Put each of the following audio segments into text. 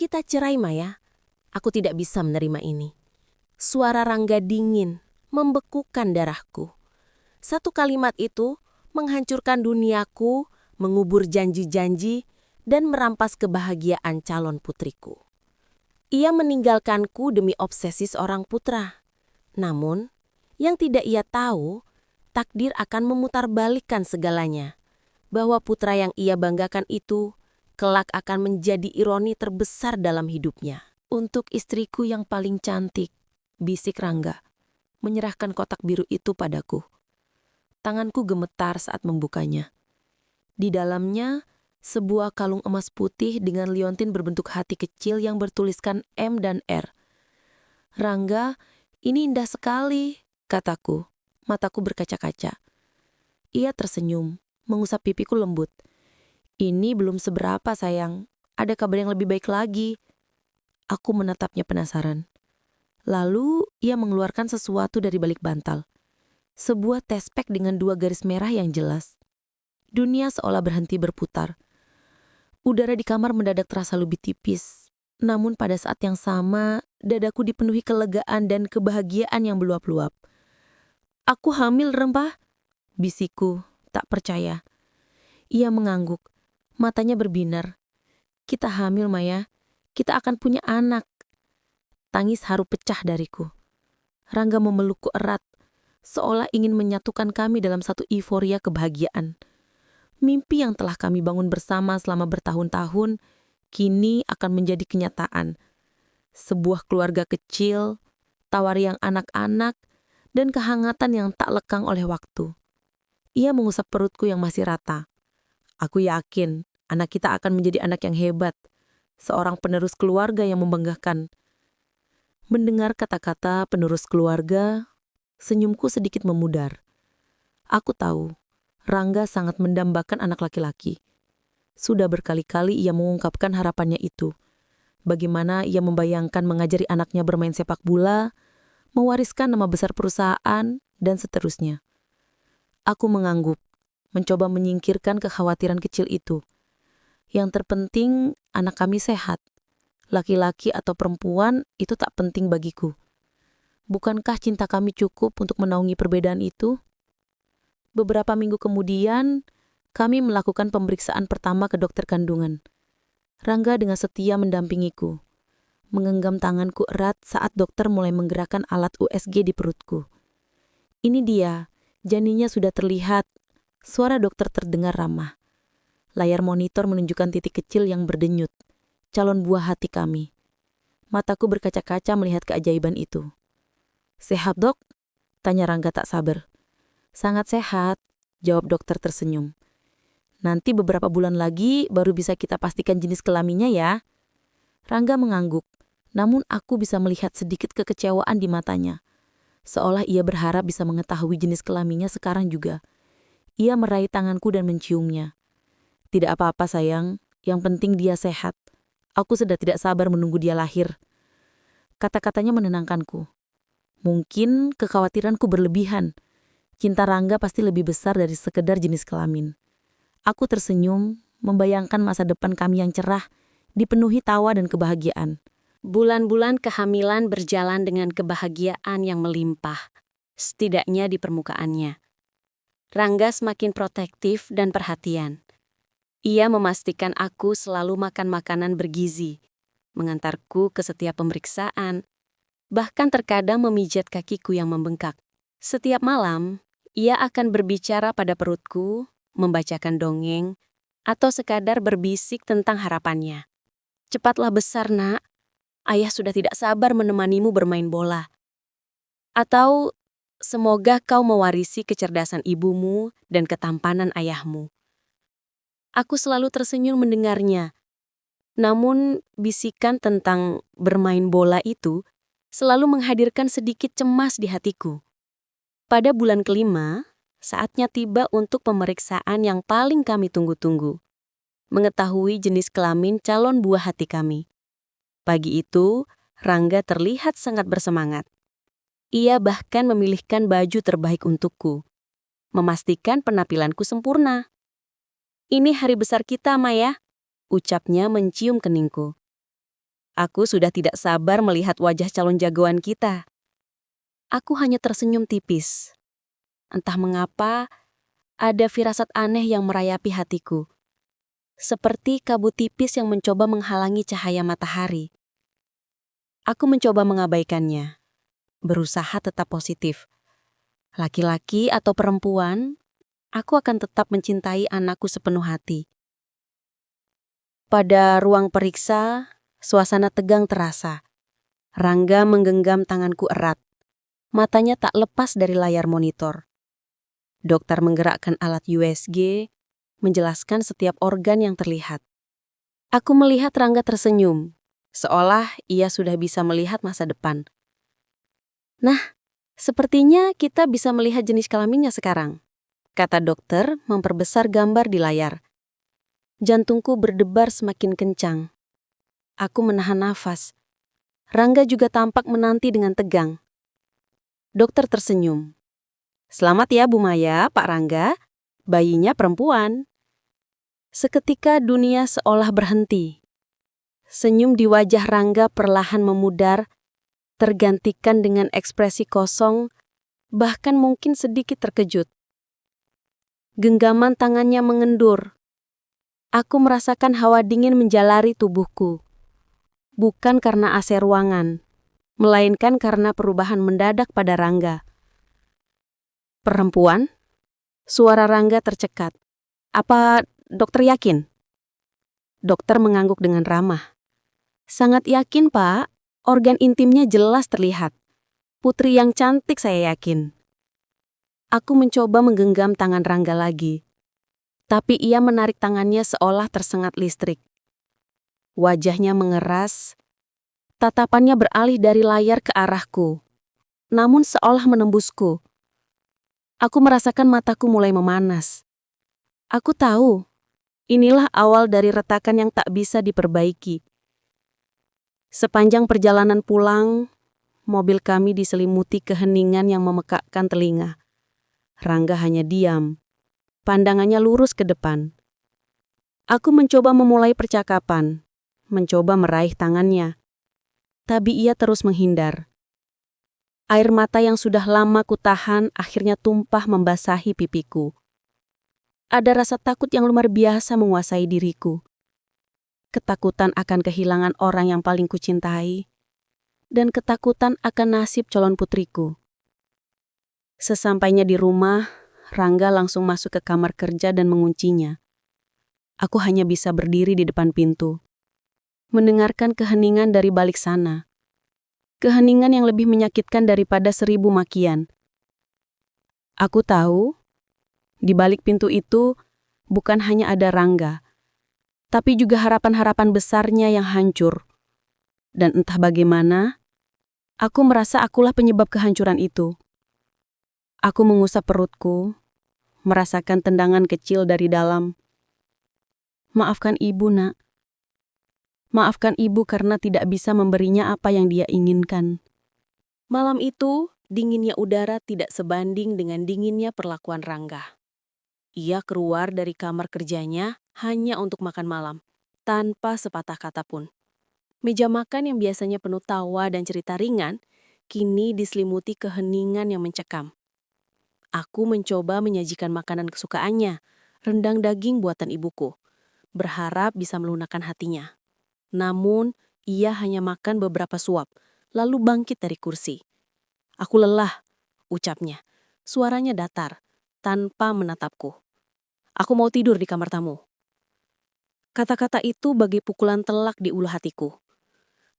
Kita cerai, Maya. Aku tidak bisa menerima ini. Suara Rangga dingin, membekukan darahku. Satu kalimat itu menghancurkan duniaku, mengubur janji-janji, dan merampas kebahagiaan calon putriku. Ia meninggalkanku demi obsesi seorang putra. Namun, yang tidak ia tahu, takdir akan memutarbalikkan segalanya. Bahwa putra yang ia banggakan itu kelak akan menjadi ironi terbesar dalam hidupnya. Untuk istriku yang paling cantik, bisik Rangga, menyerahkan kotak biru itu padaku. Tanganku gemetar saat membukanya. Di dalamnya, sebuah kalung emas putih dengan liontin berbentuk hati kecil yang bertuliskan M dan R. Rangga, ini indah sekali, kataku. Mataku berkaca-kaca. Ia tersenyum, mengusap pipiku lembut. Ini belum seberapa, sayang. Ada kabar yang lebih baik lagi. Aku menatapnya penasaran. Lalu, ia mengeluarkan sesuatu dari balik bantal. Sebuah tespek dengan 2 garis merah yang jelas. Dunia seolah berhenti berputar. Udara di kamar mendadak terasa lebih tipis. Namun pada saat yang sama, dadaku dipenuhi kelegaan dan kebahagiaan yang meluap-luap. Aku hamil, Rempah, bisikku, tak percaya. Ia mengangguk, matanya berbinar. Kita hamil, Maya. Kita akan punya anak. Tangis haru pecah dariku. Rangga memelukku erat, seolah ingin menyatukan kami dalam satu euforia kebahagiaan. Mimpi yang telah kami bangun bersama selama bertahun-tahun, kini akan menjadi kenyataan. Sebuah keluarga kecil, tawar yang anak-anak, dan kehangatan yang tak lekang oleh waktu. Ia mengusap perutku yang masih rata. Aku yakin anak kita akan menjadi anak yang hebat, seorang penerus keluarga yang membanggakan. Mendengar kata-kata penerus keluarga, senyumku sedikit memudar. Aku tahu, Rangga sangat mendambakan anak laki-laki. Sudah berkali-kali ia mengungkapkan harapannya itu. Bagaimana ia membayangkan mengajari anaknya bermain sepak bola, mewariskan nama besar perusahaan, dan seterusnya. Aku mengangguk, mencoba menyingkirkan kekhawatiran kecil itu. Yang terpenting, anak kami sehat. Laki-laki atau perempuan itu tak penting bagiku. Bukankah cinta kami cukup untuk menaungi perbedaan itu? Beberapa minggu kemudian, kami melakukan pemeriksaan pertama ke dokter kandungan. Rangga dengan setia mendampingiku, menggenggam tanganku erat saat dokter mulai menggerakkan alat USG di perutku. Ini dia, janinnya sudah terlihat. Suara dokter terdengar ramah. Layar monitor menunjukkan titik kecil yang berdenyut. Calon buah hati kami. Mataku berkaca-kaca melihat keajaiban itu. Sehat, Dok? Tanya Rangga tak sabar. Sangat sehat, jawab dokter tersenyum. Nanti beberapa bulan lagi baru bisa kita pastikan jenis kelaminnya ya. Rangga mengangguk, namun aku bisa melihat sedikit kekecewaan di matanya. Seolah ia berharap bisa mengetahui jenis kelaminnya sekarang juga. Ia meraih tanganku dan menciumnya. Tidak apa-apa, sayang, yang penting dia sehat. Aku sudah tidak sabar menunggu dia lahir. Kata-katanya menenangkanku. Mungkin kekhawatiranku berlebihan. Cinta Rangga pasti lebih besar dari sekedar jenis kelamin. Aku tersenyum, membayangkan masa depan kami yang cerah, dipenuhi tawa dan kebahagiaan. Bulan-bulan kehamilan berjalan dengan kebahagiaan yang melimpah, setidaknya di permukaannya. Rangga semakin protektif dan perhatian. Ia memastikan aku selalu makan makanan bergizi, mengantarku ke setiap pemeriksaan, bahkan terkadang memijat kakiku yang membengkak. Setiap malam, ia akan berbicara pada perutku, membacakan dongeng, atau sekadar berbisik tentang harapannya. Cepatlah besar, nak. Ayah sudah tidak sabar menemanimu bermain bola. Atau, semoga kau mewarisi kecerdasan ibumu dan ketampanan ayahmu. Aku selalu tersenyum mendengarnya. Namun, bisikan tentang bermain bola itu selalu menghadirkan sedikit cemas di hatiku. Pada bulan kelima, saatnya tiba untuk pemeriksaan yang paling kami tunggu-tunggu. Mengetahui jenis kelamin calon buah hati kami. Pagi itu, Rangga terlihat sangat bersemangat. Ia bahkan memilihkan baju terbaik untukku, memastikan penampilanku sempurna. Ini hari besar kita, Maya, ucapnya mencium keningku. Aku sudah tidak sabar melihat wajah calon jagoan kita. Aku hanya tersenyum tipis. Entah mengapa, ada firasat aneh yang merayapi hatiku. Seperti kabut tipis yang mencoba menghalangi cahaya matahari. Aku mencoba mengabaikannya, berusaha tetap positif. Laki-laki atau perempuan, aku akan tetap mencintai anakku sepenuh hati. Pada ruang periksa, suasana tegang terasa. Rangga menggenggam tanganku erat. Matanya tak lepas dari layar monitor. Dokter menggerakkan alat USG, menjelaskan setiap organ yang terlihat. Aku melihat Rangga tersenyum, seolah ia sudah bisa melihat masa depan. Nah, sepertinya kita bisa melihat jenis kelaminnya sekarang, kata dokter memperbesar gambar di layar. Jantungku berdebar semakin kencang. Aku menahan nafas. Rangga juga tampak menanti dengan tegang. Dokter tersenyum. Selamat ya Bu Maya, Pak Rangga. Bayinya perempuan. Seketika dunia seolah berhenti. Senyum di wajah Rangga perlahan memudar, tergantikan dengan ekspresi kosong, bahkan mungkin sedikit terkejut. Genggaman tangannya mengendur. Aku merasakan hawa dingin menjalari tubuhku. Bukan karena AC ruangan, melainkan karena perubahan mendadak pada Rangga. Perempuan? Suara Rangga tercekat. Apa dokter yakin? Dokter mengangguk dengan ramah. Sangat yakin, Pak. Organ intimnya jelas terlihat. Putri yang cantik saya yakin. Aku mencoba menggenggam tangan Rangga lagi. Tapi ia menarik tangannya seolah tersengat listrik. Wajahnya mengeras. Tatapannya beralih dari layar ke arahku. Namun seolah menembusku. Aku merasakan mataku mulai memanas. Aku tahu, inilah awal dari retakan yang tak bisa diperbaiki. Sepanjang perjalanan pulang, mobil kami diselimuti keheningan yang memekakkan telinga. Rangga hanya diam, pandangannya lurus ke depan. Aku mencoba memulai percakapan, mencoba meraih tangannya. Tapi ia terus menghindar. Air mata yang sudah lama kutahan akhirnya tumpah membasahi pipiku. Ada rasa takut yang luar biasa menguasai diriku. Ketakutan akan kehilangan orang yang paling kucintai, dan ketakutan akan nasib calon putriku. Sesampainya di rumah, Rangga langsung masuk ke kamar kerja dan menguncinya. Aku hanya bisa berdiri di depan pintu, mendengarkan keheningan dari balik sana. Keheningan yang lebih menyakitkan daripada 1000 makian. Aku tahu, di balik pintu itu bukan hanya ada Rangga, tapi juga harapan-harapan besarnya yang hancur. Dan entah bagaimana, aku merasa akulah penyebab kehancuran itu. Aku mengusap perutku, merasakan tendangan kecil dari dalam. Maafkan ibu, Nak. Maafkan ibu karena tidak bisa memberinya apa yang dia inginkan. Malam itu, dinginnya udara tidak sebanding dengan dinginnya perlakuan Rangga. Ia keluar dari kamar kerjanya hanya untuk makan malam, tanpa sepatah kata pun. Meja makan yang biasanya penuh tawa dan cerita ringan, kini diselimuti keheningan yang mencekam. Aku mencoba menyajikan makanan kesukaannya, rendang daging buatan ibuku, berharap bisa melunakkan hatinya. Namun, ia hanya makan beberapa suap, lalu bangkit dari kursi. Aku lelah, ucapnya. Suaranya datar, tanpa menatapku. Aku mau tidur di kamar tamu. Kata-kata itu bagai pukulan telak di ulu hatiku.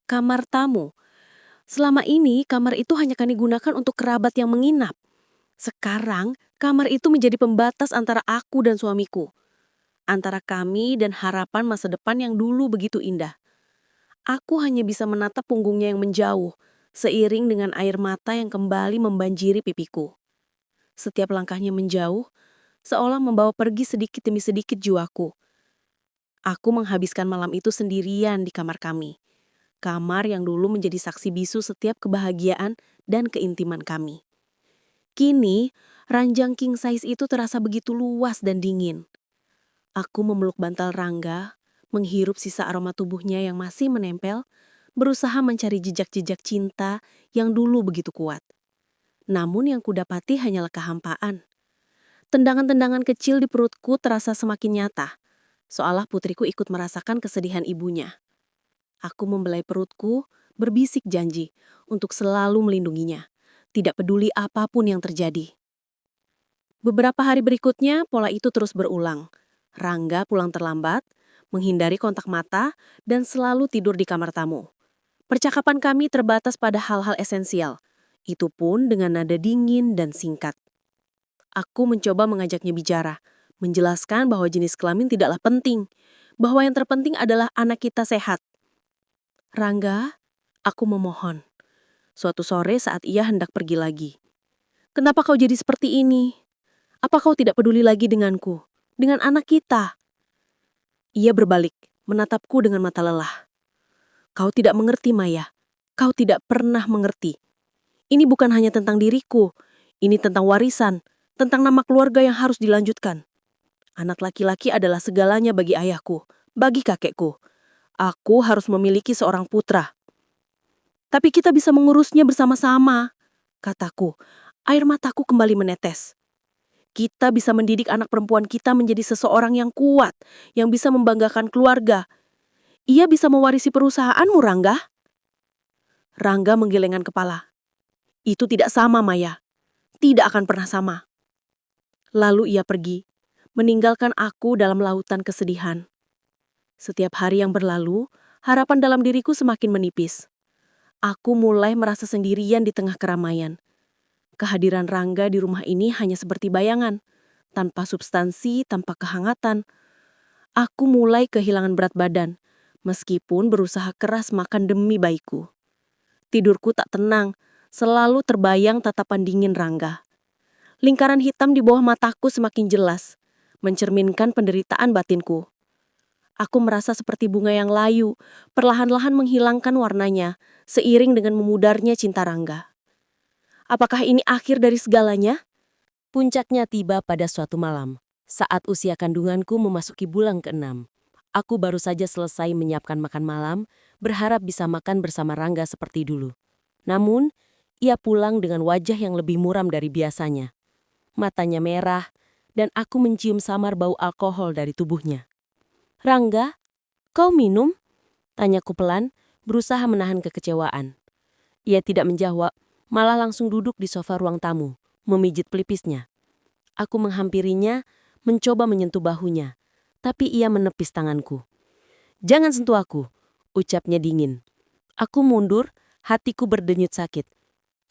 Kamar tamu. Selama ini, kamar itu hanya kami gunakan untuk kerabat yang menginap. Sekarang, kamar itu menjadi pembatas antara aku dan suamiku. Antara kami dan harapan masa depan yang dulu begitu indah. Aku hanya bisa menatap punggungnya yang menjauh, seiring dengan air mata yang kembali membanjiri pipiku. Setiap langkahnya menjauh, seolah membawa pergi sedikit demi sedikit jiwaku. Aku menghabiskan malam itu sendirian di kamar kami. Kamar yang dulu menjadi saksi bisu setiap kebahagiaan dan keintiman kami. Kini, ranjang king size itu terasa begitu luas dan dingin. Aku memeluk bantal Rangga, menghirup sisa aroma tubuhnya yang masih menempel, berusaha mencari jejak-jejak cinta yang dulu begitu kuat. Namun yang kudapati hanyalah kehampaan. Tendangan-tendangan kecil di perutku terasa semakin nyata, seolah putriku ikut merasakan kesedihan ibunya. Aku membelai perutku, berbisik janji untuk selalu melindunginya, tidak peduli apapun yang terjadi. Beberapa hari berikutnya, pola itu terus berulang. Rangga pulang terlambat, menghindari kontak mata, dan selalu tidur di kamar tamu. Percakapan kami terbatas pada hal-hal esensial, itu pun dengan nada dingin dan singkat. Aku mencoba mengajaknya bicara, menjelaskan bahwa jenis kelamin tidaklah penting, bahwa yang terpenting adalah anak kita sehat. Rangga, aku memohon. Suatu sore saat ia hendak pergi lagi. Kenapa kau jadi seperti ini? Apa kau tidak peduli lagi denganku, dengan anak kita? Ia berbalik, menatapku dengan mata lelah. Kau tidak mengerti, Maya. Kau tidak pernah mengerti. Ini bukan hanya tentang diriku, ini tentang warisan, tentang nama keluarga yang harus dilanjutkan. Anak laki-laki adalah segalanya bagi ayahku, bagi kakekku. Aku harus memiliki seorang putra. Tapi kita bisa mengurusnya bersama-sama, kataku. Air mataku kembali menetes. Kita bisa mendidik anak perempuan kita menjadi seseorang yang kuat, yang bisa membanggakan keluarga. Ia bisa mewarisi perusahaanmu, Rangga. Rangga menggelengkan kepala. Itu tidak sama, Maya. Tidak akan pernah sama. Lalu ia pergi, meninggalkan aku dalam lautan kesedihan. Setiap hari yang berlalu, harapan dalam diriku semakin menipis. Aku mulai merasa sendirian di tengah keramaian. Kehadiran Rangga di rumah ini hanya seperti bayangan, tanpa substansi, tanpa kehangatan. Aku mulai kehilangan berat badan, meskipun berusaha keras makan demi bayiku. Tidurku tak tenang, selalu terbayang tatapan dingin Rangga. Lingkaran hitam di bawah mataku semakin jelas, mencerminkan penderitaan batinku. Aku merasa seperti bunga yang layu, perlahan-lahan menghilangkan warnanya, seiring dengan memudarnya cinta Rangga. Apakah ini akhir dari segalanya? Puncaknya tiba pada suatu malam, saat usia kandunganku memasuki bulan ke-6. Aku baru saja selesai menyiapkan makan malam, berharap bisa makan bersama Rangga seperti dulu. Namun, ia pulang dengan wajah yang lebih muram dari biasanya. Matanya merah, dan aku mencium samar bau alkohol dari tubuhnya. "Rangga, kau minum?" tanyaku pelan, berusaha menahan kekecewaan. Ia tidak menjawab, malah langsung duduk di sofa ruang tamu, memijit pelipisnya. Aku menghampirinya, mencoba menyentuh bahunya, tapi ia menepis tanganku. "Jangan sentuh aku," ucapnya dingin. Aku mundur, hatiku berdenyut sakit.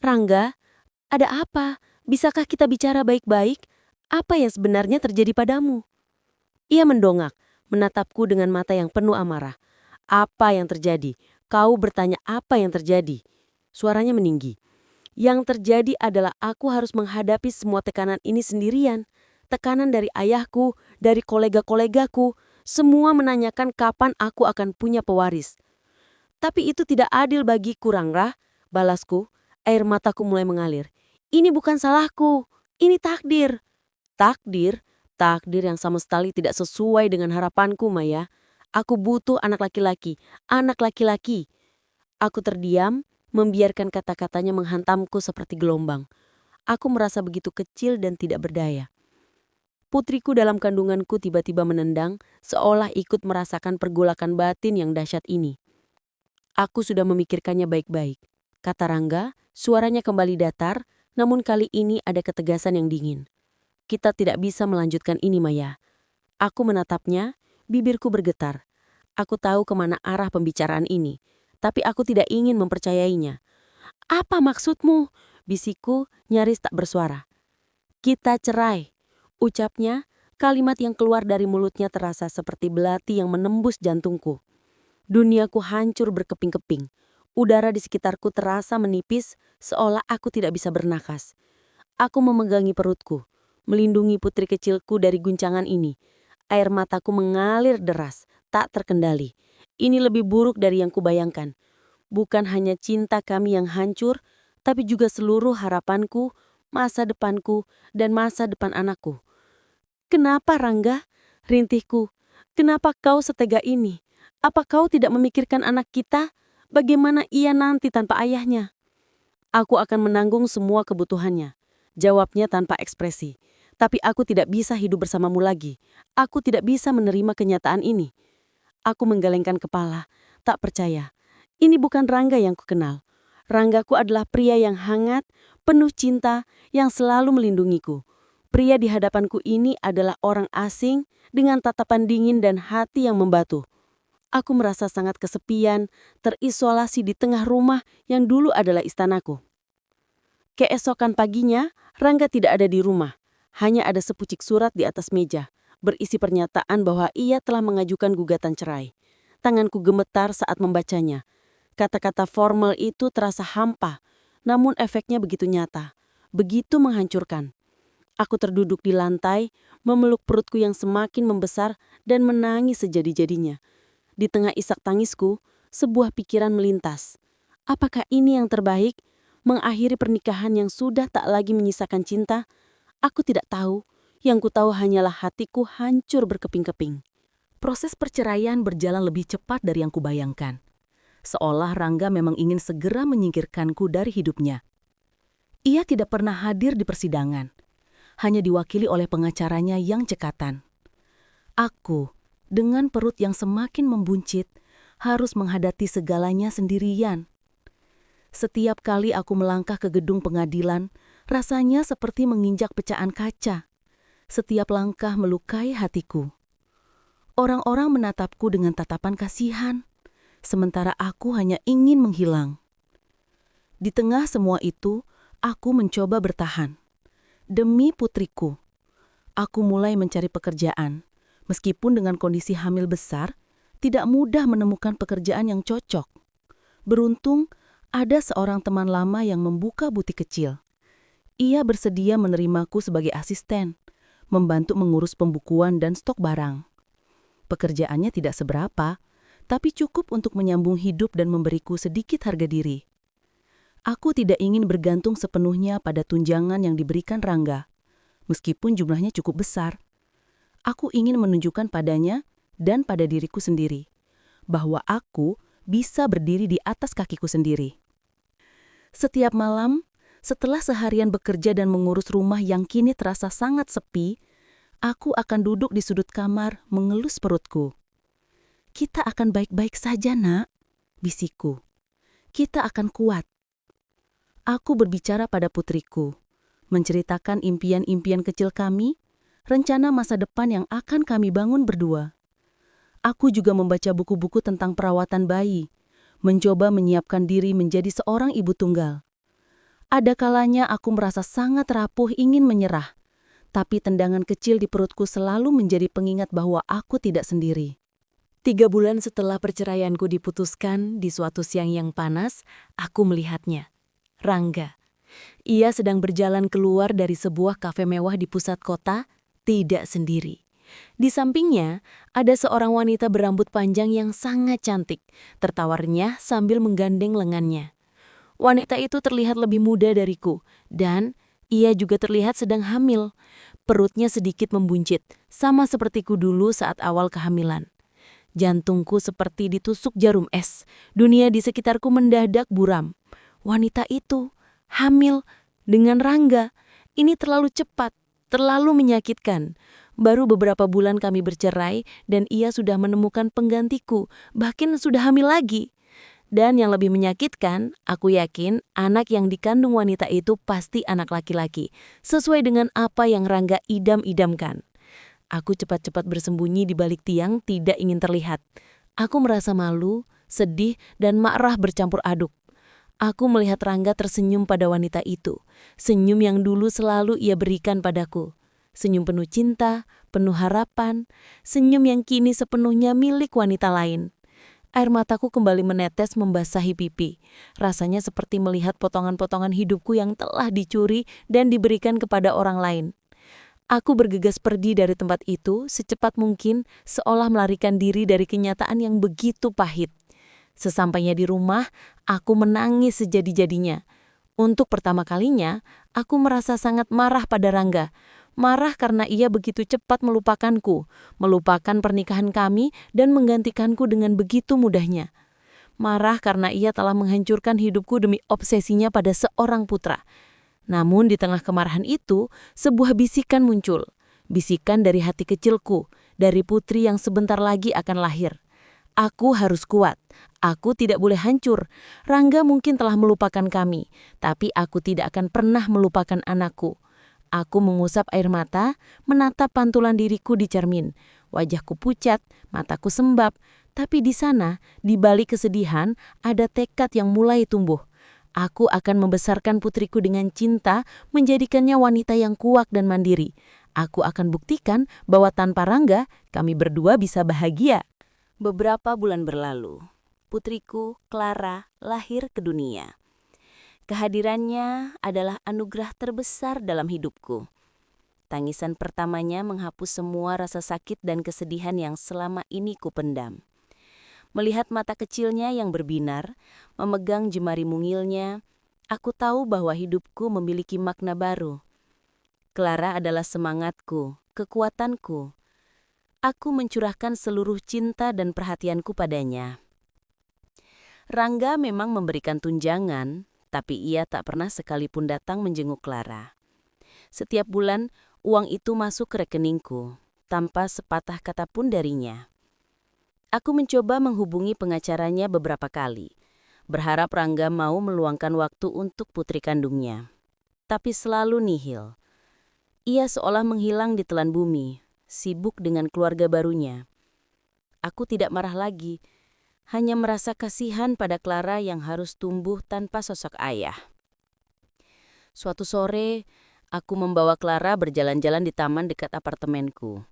"Rangga, ada apa? Bisakah kita bicara baik-baik? Apa yang sebenarnya terjadi padamu?" Ia mendongak, menatapku dengan mata yang penuh amarah. "Apa yang terjadi? Kau bertanya apa yang terjadi?" Suaranya meninggi. "Yang terjadi adalah aku harus menghadapi semua tekanan ini sendirian. Tekanan dari ayahku, dari kolega-kolegaku, semua menanyakan kapan aku akan punya pewaris. Tapi itu tidak adil bagiku, Rangga," balasku. Air mataku mulai mengalir. "Ini bukan salahku, ini takdir." Takdir? Takdir yang sama sekali tidak sesuai dengan harapanku, Maya. Aku butuh anak laki-laki, anak laki-laki. Aku terdiam, membiarkan kata-katanya menghantamku seperti gelombang. Aku merasa begitu kecil dan tidak berdaya. Putriku dalam kandunganku tiba-tiba menendang, seolah ikut merasakan pergolakan batin yang dahsyat ini. "Aku sudah memikirkannya baik-baik," kata Rangga, suaranya kembali datar, namun kali ini ada ketegasan yang dingin. "Kita tidak bisa melanjutkan ini, Maya." Aku menatapnya, bibirku bergetar. Aku tahu kemana arah pembicaraan ini, tapi aku tidak ingin mempercayainya. "Apa maksudmu?" bisikku nyaris tak bersuara. "Kita cerai," ucapnya. Kalimat yang keluar dari mulutnya terasa seperti belati yang menembus jantungku. Duniaku hancur berkeping-keping. Udara di sekitarku terasa menipis, seolah aku tidak bisa bernapas. Aku memegangi perutku, melindungi putri kecilku dari guncangan ini. Air mataku mengalir deras, tak terkendali. Ini lebih buruk dari yang kubayangkan. Bukan hanya cinta kami yang hancur, tapi juga seluruh harapanku, masa depanku, dan masa depan anakku. "Kenapa, Rangga?" rintihku. "Kenapa kau setega ini? Apa kau tidak memikirkan anak kita? Bagaimana ia nanti tanpa ayahnya? Aku akan menanggung semua kebutuhannya. Jawabnya tanpa ekspresi. Tapi aku tidak bisa hidup bersamamu lagi. Aku tidak bisa menerima kenyataan ini. Aku menggelengkan kepala, tak percaya. Ini bukan Rangga yang kukenal. Ranggaku adalah pria yang hangat, penuh cinta, yang selalu melindungiku. Pria di hadapanku ini adalah orang asing dengan tatapan dingin dan hati yang membatu. Aku merasa sangat kesepian, terisolasi di tengah rumah yang dulu adalah istanaku. Keesokan paginya, Rangga tidak ada di rumah. Hanya ada sepucuk surat di atas meja, berisi pernyataan bahwa ia telah mengajukan gugatan cerai. Tanganku gemetar saat membacanya. Kata-kata formal itu terasa hampa, namun efeknya begitu nyata, begitu menghancurkan. Aku terduduk di lantai, memeluk perutku yang semakin membesar dan menangis sejadi-jadinya. Di tengah isak tangisku, sebuah pikiran melintas. Apakah ini yang terbaik? Mengakhiri pernikahan yang sudah tak lagi menyisakan cinta? Aku tidak tahu. Yang ku tahu hanyalah hatiku hancur berkeping-keping. Proses perceraian berjalan lebih cepat dari yang kubayangkan. Seolah Rangga memang ingin segera menyingkirkanku dari hidupnya. Ia tidak pernah hadir di persidangan, hanya diwakili oleh pengacaranya yang cekatan. Aku, dengan perut yang semakin membuncit, harus menghadapi segalanya sendirian. Setiap kali aku melangkah ke gedung pengadilan, rasanya seperti menginjak pecahan kaca. Setiap langkah melukai hatiku. Orang-orang menatapku dengan tatapan kasihan, sementara aku hanya ingin menghilang. Di tengah semua itu, aku mencoba bertahan. Demi putriku, aku mulai mencari pekerjaan. Meskipun dengan kondisi hamil besar, tidak mudah menemukan pekerjaan yang cocok. Beruntung, ada seorang teman lama yang membuka butik kecil. Ia bersedia menerimaku sebagai asisten, membantu mengurus pembukuan dan stok barang. Pekerjaannya tidak seberapa, tapi cukup untuk menyambung hidup dan memberiku sedikit harga diri. Aku tidak ingin bergantung sepenuhnya pada tunjangan yang diberikan Rangga, meskipun jumlahnya cukup besar. Aku ingin menunjukkan padanya dan pada diriku sendiri, bahwa aku bisa berdiri di atas kakiku sendiri. Setiap malam, setelah seharian bekerja dan mengurus rumah yang kini terasa sangat sepi, aku akan duduk di sudut kamar mengelus perutku. Kita akan baik-baik saja, Nak, bisikku. Kita akan kuat. Aku berbicara pada putriku, menceritakan impian-impian kecil kami, rencana masa depan yang akan kami bangun berdua. Aku juga membaca buku-buku tentang perawatan bayi, mencoba menyiapkan diri menjadi seorang ibu tunggal. Ada kalanya aku merasa sangat rapuh ingin menyerah, tapi tendangan kecil di perutku selalu menjadi pengingat bahwa aku tidak sendiri. 3 bulan setelah perceraianku diputuskan, di suatu siang yang panas, aku melihatnya. Rangga. Ia sedang berjalan keluar dari sebuah kafe mewah di pusat kota, tidak sendiri. Di sampingnya, ada seorang wanita berambut panjang yang sangat cantik, tertawarnya sambil menggandeng lengannya. Wanita itu terlihat lebih muda dariku, dan ia juga terlihat sedang hamil. Perutnya sedikit membuncit, sama sepertiku dulu saat awal kehamilan. Jantungku seperti ditusuk jarum es. Dunia di sekitarku mendadak buram. Wanita itu hamil dengan Rangga. Ini terlalu cepat, terlalu menyakitkan. Baru beberapa bulan kami bercerai dan ia sudah menemukan penggantiku, bahkan sudah hamil lagi. Dan yang lebih menyakitkan, aku yakin anak yang dikandung wanita itu pasti anak laki-laki, sesuai dengan apa yang Rangga idam-idamkan. Aku cepat-cepat bersembunyi di balik tiang, tidak ingin terlihat. Aku merasa malu, sedih, dan marah bercampur aduk. Aku melihat Rangga tersenyum pada wanita itu, senyum yang dulu selalu ia berikan padaku. Senyum penuh cinta, penuh harapan, senyum yang kini sepenuhnya milik wanita lain. Air mataku kembali menetes membasahi pipi. Rasanya seperti melihat potongan-potongan hidupku yang telah dicuri dan diberikan kepada orang lain. Aku bergegas pergi dari tempat itu secepat mungkin, seolah melarikan diri dari kenyataan yang begitu pahit. Sesampainya di rumah, aku menangis sejadi-jadinya. Untuk pertama kalinya, aku merasa sangat marah pada Rangga. Marah karena ia begitu cepat melupakanku, melupakan pernikahan kami dan menggantikanku dengan begitu mudahnya. Marah karena ia telah menghancurkan hidupku demi obsesinya pada seorang putra. Namun di tengah kemarahan itu, sebuah bisikan muncul. Bisikan dari hati kecilku, dari putri yang sebentar lagi akan lahir. Aku harus kuat. Aku tidak boleh hancur. Rangga mungkin telah melupakan kami, tapi aku tidak akan pernah melupakan anakku. Aku mengusap air mata, menatap pantulan diriku di cermin. Wajahku pucat, mataku sembab. Tapi di sana, di balik kesedihan, ada tekad yang mulai tumbuh. Aku akan membesarkan putriku dengan cinta, menjadikannya wanita yang kuat dan mandiri. Aku akan buktikan bahwa tanpa Rangga, kami berdua bisa bahagia. Beberapa bulan berlalu, putriku Clara lahir ke dunia. Kehadirannya adalah anugerah terbesar dalam hidupku. Tangisan pertamanya menghapus semua rasa sakit dan kesedihan yang selama ini kupendam. Melihat mata kecilnya yang berbinar, memegang jemari mungilnya, aku tahu bahwa hidupku memiliki makna baru. Clara adalah semangatku, kekuatanku. Aku mencurahkan seluruh cinta dan perhatianku padanya. Rangga memang memberikan tunjangan, tapi ia tak pernah sekalipun datang menjenguk Clara. Setiap bulan, uang itu masuk ke rekeningku, tanpa sepatah kata pun darinya. Aku mencoba menghubungi pengacaranya beberapa kali, berharap Rangga mau meluangkan waktu untuk putri kandungnya. Tapi selalu nihil. Ia seolah menghilang di telan bumi, sibuk dengan keluarga barunya. Aku tidak marah lagi, hanya merasa kasihan pada Clara yang harus tumbuh tanpa sosok ayah. Suatu sore, aku membawa Clara berjalan-jalan di taman dekat apartemenku.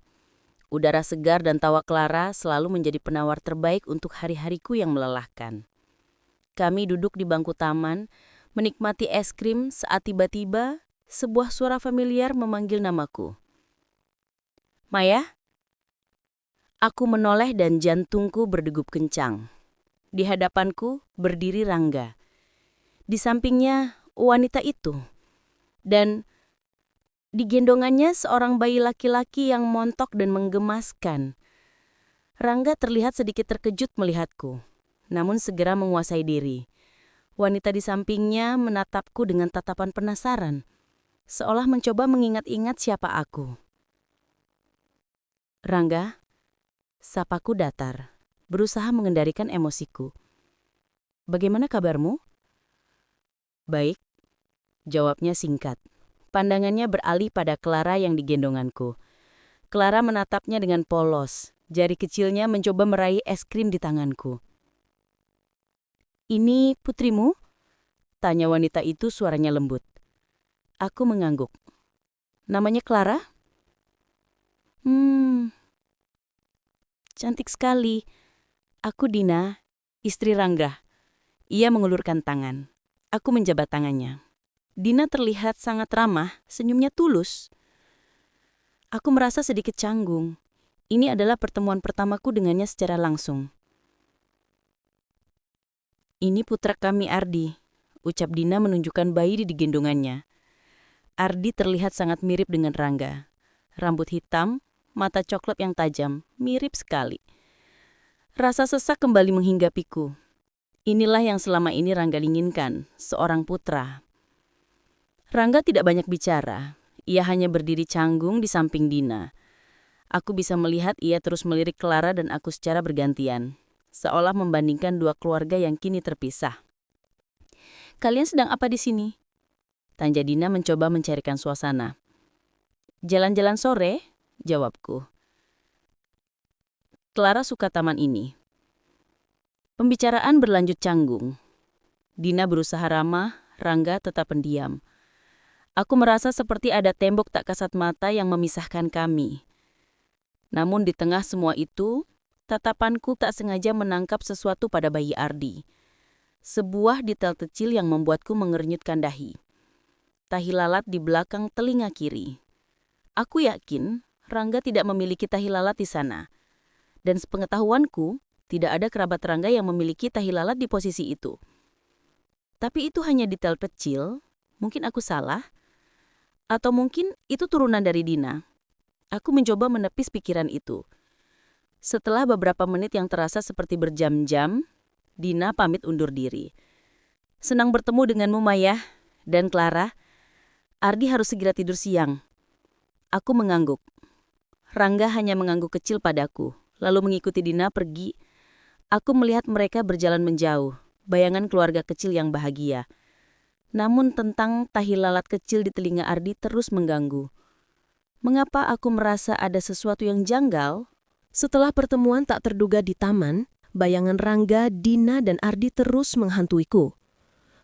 Udara segar dan tawa Clara selalu menjadi penawar terbaik untuk hari-hariku yang melelahkan. Kami duduk di bangku taman, menikmati es krim saat tiba-tiba sebuah suara familiar memanggil namaku. Maya? Aku menoleh dan jantungku berdegup kencang. Di hadapanku berdiri Rangga. Di sampingnya wanita itu. Dan di gendongannya seorang bayi laki-laki yang montok dan menggemaskan. Rangga terlihat sedikit terkejut melihatku, namun segera menguasai diri. Wanita di sampingnya menatapku dengan tatapan penasaran, seolah mencoba mengingat-ingat siapa aku. Rangga, sapaku datar, berusaha mengendalikan emosiku. Bagaimana kabarmu? Baik, jawabnya singkat. Pandangannya beralih pada Clara yang digendonganku. Clara menatapnya dengan polos, jari kecilnya mencoba meraih es krim di tanganku. Ini putrimu? Tanya wanita itu suaranya lembut. Aku mengangguk. Namanya Clara? Cantik sekali. Aku Dina, istri Rangga. Ia mengulurkan tangan. Aku menjabat tangannya. Dina terlihat sangat ramah, senyumnya tulus. Aku merasa sedikit canggung. Ini adalah pertemuan pertamaku dengannya secara langsung. Ini putra kami Ardi, ucap Dina menunjukkan bayi di gendongannya. Ardi terlihat sangat mirip dengan Rangga. Rambut hitam, mata coklat yang tajam, mirip sekali. Rasa sesak kembali menghinggapiku. Inilah yang selama ini Rangga inginkan, seorang putra. Rangga tidak banyak bicara. Ia hanya berdiri canggung di samping Dina. Aku bisa melihat ia terus melirik Clara dan aku secara bergantian, seolah membandingkan dua keluarga yang kini terpisah. Kalian sedang apa di sini? Tanya Dina mencoba mencarikan suasana. Jalan-jalan sore, jawabku. Clara suka taman ini. Pembicaraan berlanjut canggung. Dina berusaha ramah, Rangga tetap pendiam. Aku merasa seperti ada tembok tak kasat mata yang memisahkan kami. Namun di tengah semua itu, tatapanku tak sengaja menangkap sesuatu pada bayi Ardi. Sebuah detail kecil yang membuatku mengernyitkan dahi. Tahi lalat di belakang telinga kiri. Aku yakin Rangga tidak memiliki tahi lalat di sana. Dan sepengetahuanku, tidak ada kerabat Rangga yang memiliki tahi lalat di posisi itu. Tapi itu hanya detail kecil, mungkin aku salah. Atau mungkin itu turunan dari Dina. Aku mencoba menepis pikiran itu. Setelah beberapa menit yang terasa seperti berjam-jam, Dina pamit undur diri. Senang bertemu denganmu, Maya. Dan Clara, Ardi harus segera tidur siang. Aku mengangguk. Rangga hanya mengangguk kecil padaku, lalu mengikuti Dina pergi. Aku melihat mereka berjalan menjauh, bayangan keluarga kecil yang bahagia. Namun tentang tahi lalat kecil di telinga Ardi terus mengganggu. Mengapa aku merasa ada sesuatu yang janggal? Setelah pertemuan tak terduga di taman, bayangan Rangga, Dina, dan Ardi terus menghantuiku.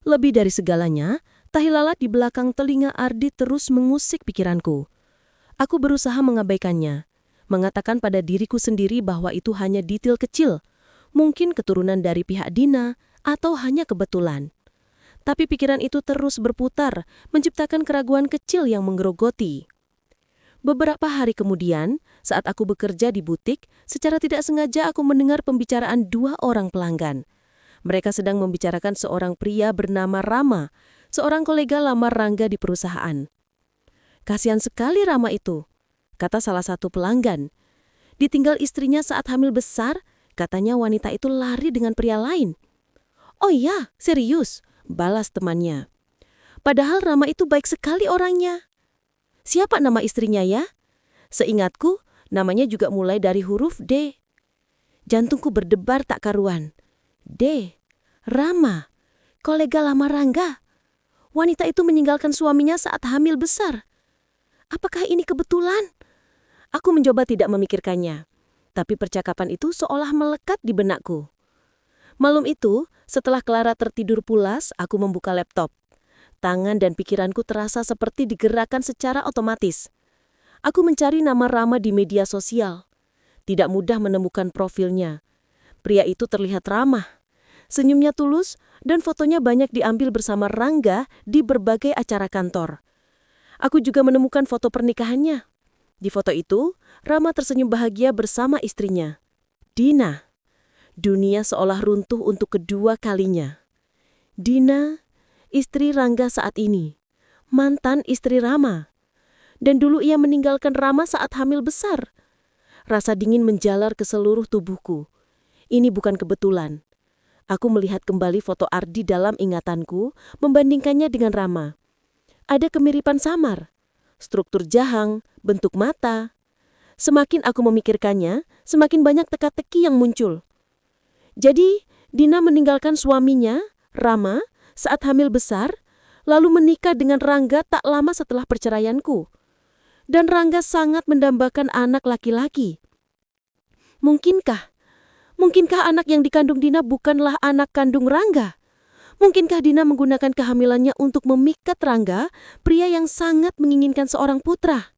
Lebih dari segalanya, tahi lalat di belakang telinga Ardi terus mengusik pikiranku. Aku berusaha mengabaikannya, mengatakan pada diriku sendiri bahwa itu hanya detail kecil, mungkin keturunan dari pihak Dina, atau hanya kebetulan. Tapi pikiran itu terus berputar, menciptakan keraguan kecil yang menggerogoti. Beberapa hari kemudian, saat aku bekerja di butik, secara tidak sengaja aku mendengar pembicaraan dua orang pelanggan. Mereka sedang membicarakan seorang pria bernama Rama, seorang kolega lama Rangga di perusahaan. "Kasihan sekali Rama itu," kata salah satu pelanggan. "Ditinggal istrinya saat hamil besar, katanya wanita itu lari dengan pria lain." "Oh iya, serius?" balas temannya. "Padahal Rama itu baik sekali orangnya." "Siapa nama istrinya ya?" "Seingatku, namanya juga mulai dari huruf D." Jantungku berdebar tak karuan. D. Rama, kolega lama Rangga. Wanita itu meninggalkan suaminya saat hamil besar. Apakah ini kebetulan? Aku mencoba tidak memikirkannya, tapi percakapan itu seolah melekat di benakku. Malam itu, setelah Clara tertidur pulas, aku membuka laptop. Tangan dan pikiranku terasa seperti digerakkan secara otomatis. Aku mencari nama Rama di media sosial. Tidak mudah menemukan profilnya. Pria itu terlihat ramah. Senyumnya tulus dan fotonya banyak diambil bersama Rangga di berbagai acara kantor. Aku juga menemukan foto pernikahannya. Di foto itu, Rama tersenyum bahagia bersama istrinya, Dina. Dunia seolah runtuh untuk kedua kalinya. Dina, istri Rangga saat ini, mantan istri Rama. Dan dulu ia meninggalkan Rama saat hamil besar. Rasa dingin menjalar ke seluruh tubuhku. Ini bukan kebetulan. Aku melihat kembali foto Ardi dalam ingatanku, membandingkannya dengan Rama. Ada kemiripan samar, struktur jahang, bentuk mata. Semakin aku memikirkannya, semakin banyak teka-teki yang muncul. Jadi, Dina meninggalkan suaminya, Rama, saat hamil besar, lalu menikah dengan Rangga tak lama setelah perceraianku. Dan Rangga sangat mendambakan anak laki-laki. Mungkinkah anak yang dikandung Dina bukanlah anak kandung Rangga? Mungkinkah Dina menggunakan kehamilannya untuk memikat Rangga, pria yang sangat menginginkan seorang putra?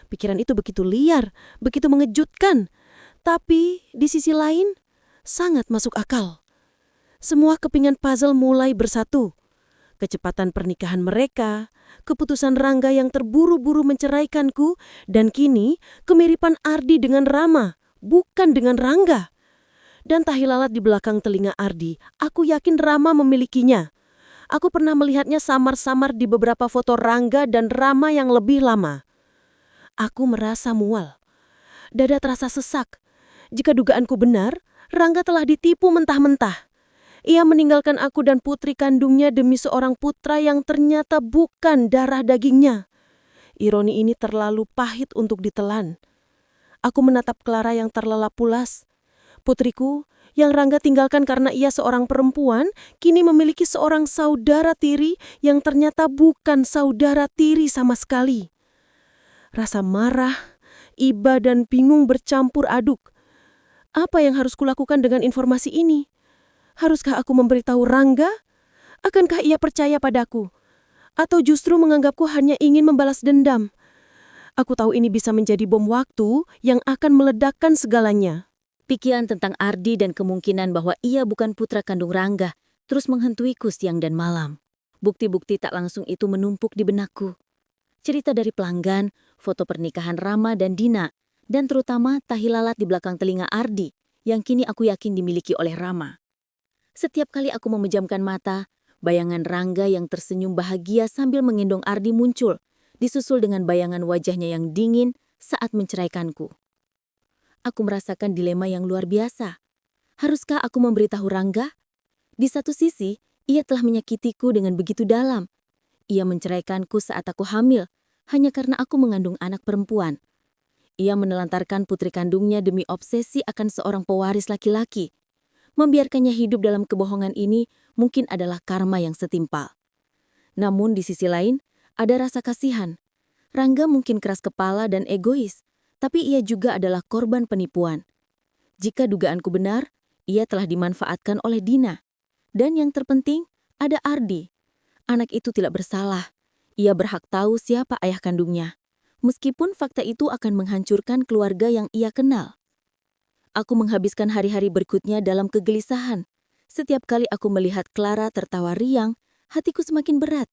Pikiran itu begitu liar, begitu mengejutkan. Tapi di sisi lain, sangat masuk akal. Semua kepingan puzzle mulai bersatu. Kecepatan pernikahan mereka, keputusan Rangga yang terburu-buru menceraikanku, dan kini kemiripan Ardi dengan Rama, bukan dengan Rangga. Dan tahi lalat di belakang telinga Ardi, aku yakin Rama memilikinya. Aku pernah melihatnya samar-samar di beberapa foto Rangga dan Rama yang lebih lama. Aku merasa mual. Dada terasa sesak. Jika dugaanku benar, Rangga telah ditipu mentah-mentah. Ia meninggalkan aku dan putri kandungnya demi seorang putra yang ternyata bukan darah dagingnya. Ironi ini terlalu pahit untuk ditelan. Aku menatap Clara yang terlelap pulas. Putriku, yang Rangga tinggalkan karena ia seorang perempuan, kini memiliki seorang saudara tiri yang ternyata bukan saudara tiri sama sekali. Rasa marah, iba, dan bingung bercampur aduk. Apa yang harus kulakukan dengan informasi ini? Haruskah aku memberitahu Rangga? Akankah ia percaya padaku? Atau justru menganggapku hanya ingin membalas dendam? Aku tahu ini bisa menjadi bom waktu yang akan meledakkan segalanya. Pikiran tentang Ardi dan kemungkinan bahwa ia bukan putra kandung Rangga terus menghantuiku siang dan malam. Bukti-bukti tak langsung itu menumpuk di benakku. Cerita dari pelanggan, foto pernikahan Rama dan Dina, dan terutama tahi lalat di belakang telinga Ardi yang kini aku yakin dimiliki oleh Rama. Setiap kali aku memejamkan mata, bayangan Rangga yang tersenyum bahagia sambil menggendong Ardi muncul, disusul dengan bayangan wajahnya yang dingin saat menceraikanku. Aku merasakan dilema yang luar biasa. Haruskah aku memberitahu Rangga? Di satu sisi, ia telah menyakitiku dengan begitu dalam. Ia menceraikanku saat aku hamil, hanya karena aku mengandung anak perempuan. Ia menelantarkan putri kandungnya demi obsesi akan seorang pewaris laki-laki. Membiarkannya hidup dalam kebohongan ini mungkin adalah karma yang setimpal. Namun di sisi lain, ada rasa kasihan. Rangga mungkin keras kepala dan egois, tapi ia juga adalah korban penipuan. Jika dugaanku benar, ia telah dimanfaatkan oleh Dina. Dan yang terpenting, ada Ardi. Anak itu tidak bersalah. Ia berhak tahu siapa ayah kandungnya. Meskipun fakta itu akan menghancurkan keluarga yang ia kenal. Aku menghabiskan hari-hari berikutnya dalam kegelisahan. Setiap kali aku melihat Clara tertawa riang, hatiku semakin berat.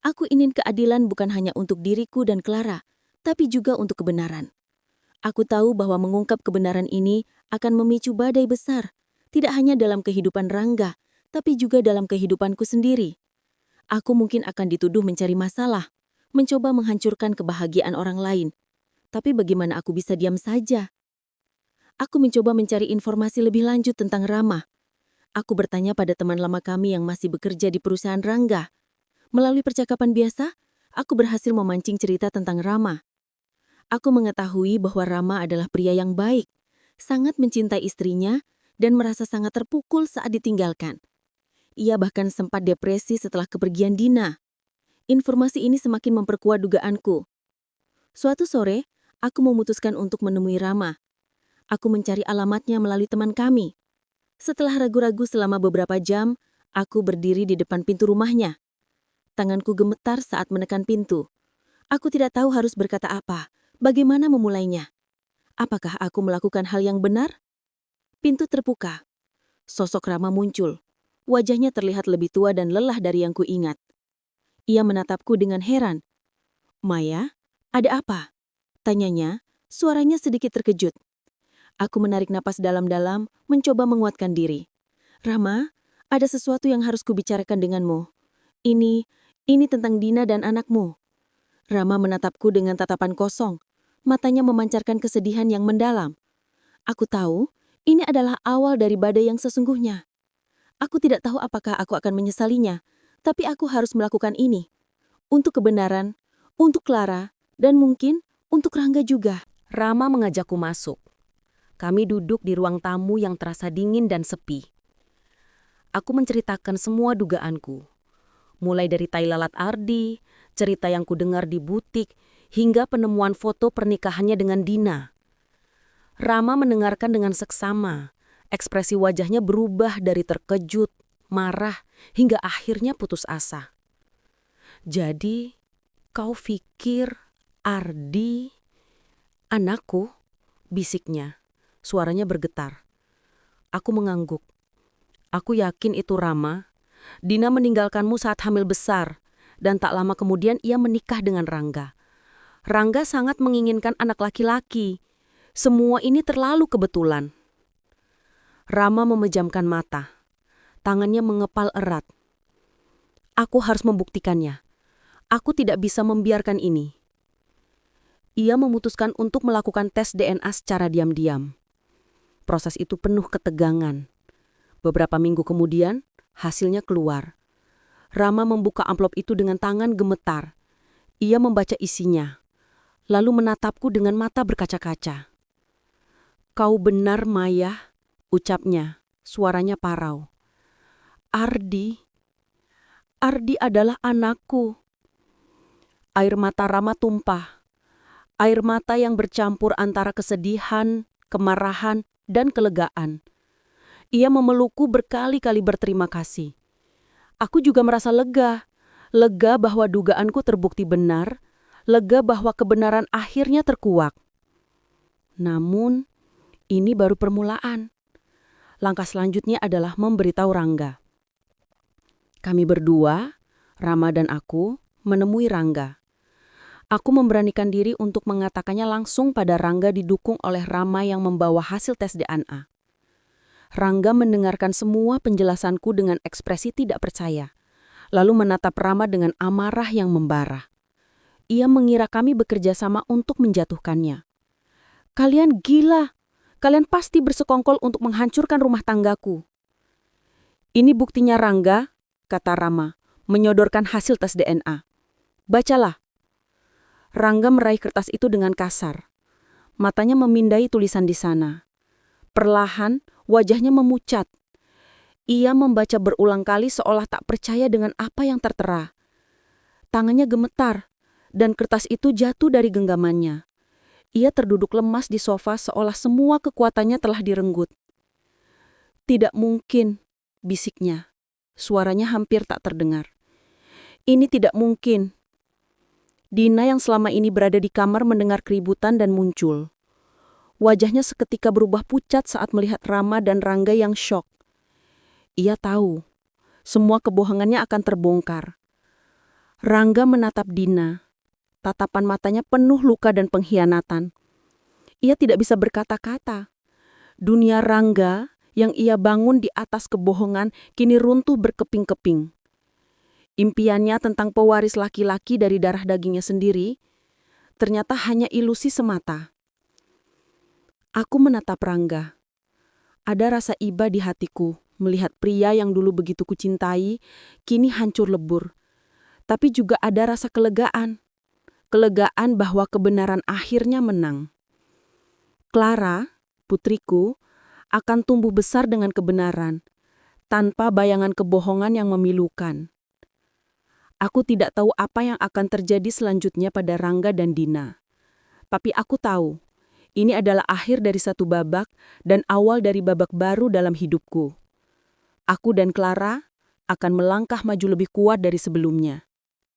Aku ingin keadilan bukan hanya untuk diriku dan Clara, tapi juga untuk kebenaran. Aku tahu bahwa mengungkap kebenaran ini akan memicu badai besar, tidak hanya dalam kehidupan Rangga, tapi juga dalam kehidupanku sendiri. Aku mungkin akan dituduh mencari masalah, mencoba menghancurkan kebahagiaan orang lain. Tapi bagaimana aku bisa diam saja? Aku mencoba mencari informasi lebih lanjut tentang Rama. Aku bertanya pada teman lama kami yang masih bekerja di perusahaan Rangga. Melalui percakapan biasa, aku berhasil memancing cerita tentang Rama. Aku mengetahui bahwa Rama adalah pria yang baik, sangat mencintai istrinya, dan merasa sangat terpukul saat ditinggalkan. Ia bahkan sempat depresi setelah kepergian Dina. Informasi ini semakin memperkuat dugaanku. Suatu sore, aku memutuskan untuk menemui Rama. Aku mencari alamatnya melalui teman kami. Setelah ragu-ragu selama beberapa jam, aku berdiri di depan pintu rumahnya. Tanganku gemetar saat menekan pintu. Aku tidak tahu harus berkata apa, bagaimana memulainya. Apakah aku melakukan hal yang benar? Pintu terbuka. Sosok Rama muncul. Wajahnya terlihat lebih tua dan lelah dari yang kuingat. Ia menatapku dengan heran. "Maya, ada apa?" tanyanya, suaranya sedikit terkejut. Aku menarik napas dalam-dalam, mencoba menguatkan diri. "Rama, ada sesuatu yang harus kubicarakan denganmu. Ini tentang Dina dan anakmu." Rama menatapku dengan tatapan kosong. Matanya memancarkan kesedihan yang mendalam. Aku tahu, ini adalah awal dari badai yang sesungguhnya. Aku tidak tahu apakah aku akan menyesalinya, tapi aku harus melakukan ini. Untuk kebenaran, untuk Clara, dan mungkin untuk Rangga juga. Rama mengajakku masuk. Kami duduk di ruang tamu yang terasa dingin dan sepi. Aku menceritakan semua dugaanku. Mulai dari tai lalat Ardi, cerita yang kudengar di butik, hingga penemuan foto pernikahannya dengan Dina. Rama mendengarkan dengan seksama. Ekspresi wajahnya berubah dari terkejut, marah, hingga akhirnya putus asa. "Jadi, kau pikir Ardi anakku?" bisiknya. Suaranya bergetar. Aku mengangguk. "Aku yakin itu Rama. Dina meninggalkanmu saat hamil besar, dan tak lama kemudian ia menikah dengan Rangga. Rangga sangat menginginkan anak laki-laki. Semua ini terlalu kebetulan." Rama memejamkan mata. Tangannya mengepal erat. "Aku harus membuktikannya. Aku tidak bisa membiarkan ini." Ia memutuskan untuk melakukan tes DNA secara diam-diam. Proses itu penuh ketegangan. Beberapa minggu kemudian, hasilnya keluar. Rama membuka amplop itu dengan tangan gemetar. Ia membaca isinya, lalu menatapku dengan mata berkaca-kaca. "Kau benar, Maya," ucapnya, suaranya parau. Ardi adalah anakku." Air mata Rama tumpah. Air mata yang bercampur antara kesedihan, kemarahan, dan kelegaan. Ia memelukku berkali-kali berterima kasih. Aku juga merasa lega. Lega bahwa dugaanku terbukti benar. Lega bahwa kebenaran akhirnya terkuak. Namun, ini baru permulaan. Langkah selanjutnya adalah memberitahu Rangga. Kami berdua, Rama dan aku, menemui Rangga. Aku memberanikan diri untuk mengatakannya langsung pada Rangga didukung oleh Rama yang membawa hasil tes DNA. Rangga mendengarkan semua penjelasanku dengan ekspresi tidak percaya, lalu menatap Rama dengan amarah yang membara. Ia mengira kami bekerja sama untuk menjatuhkannya. "Kalian gila. Kalian pasti bersekongkol untuk menghancurkan rumah tanggaku." Ini buktinya Rangga, kata Rama, menyodorkan hasil tes DNA. Bacalah. Rangga meraih kertas itu dengan kasar. Matanya memindai tulisan di sana. Perlahan, wajahnya memucat. Ia membaca berulang kali seolah tak percaya dengan apa yang tertera. Tangannya gemetar, dan kertas itu jatuh dari genggamannya. Ia terduduk lemas di sofa seolah semua kekuatannya telah direnggut. Tidak mungkin, bisiknya. Suaranya hampir tak terdengar. Ini tidak mungkin. Dina yang selama ini berada di kamar mendengar keributan dan muncul. Wajahnya seketika berubah pucat saat melihat Rama dan Rangga yang syok. Ia tahu, semua kebohongannya akan terbongkar. Rangga menatap Dina. Tatapan matanya penuh luka dan pengkhianatan. Ia tidak bisa berkata-kata. Dunia Rangga yang ia bangun di atas kebohongan kini runtuh berkeping-keping. Impiannya tentang pewaris laki-laki dari darah dagingnya sendiri ternyata hanya ilusi semata. Aku menatap Rangga. Ada rasa iba di hatiku melihat pria yang dulu begitu kucintai kini hancur lebur. Tapi juga ada rasa kelegaan. Kelegaan bahwa kebenaran akhirnya menang. Clara, putriku, akan tumbuh besar dengan kebenaran, tanpa bayangan kebohongan yang memilukan. Aku tidak tahu apa yang akan terjadi selanjutnya pada Rangga dan Dina. Tapi aku tahu, ini adalah akhir dari satu babak dan awal dari babak baru dalam hidupku. Aku dan Clara akan melangkah maju lebih kuat dari sebelumnya.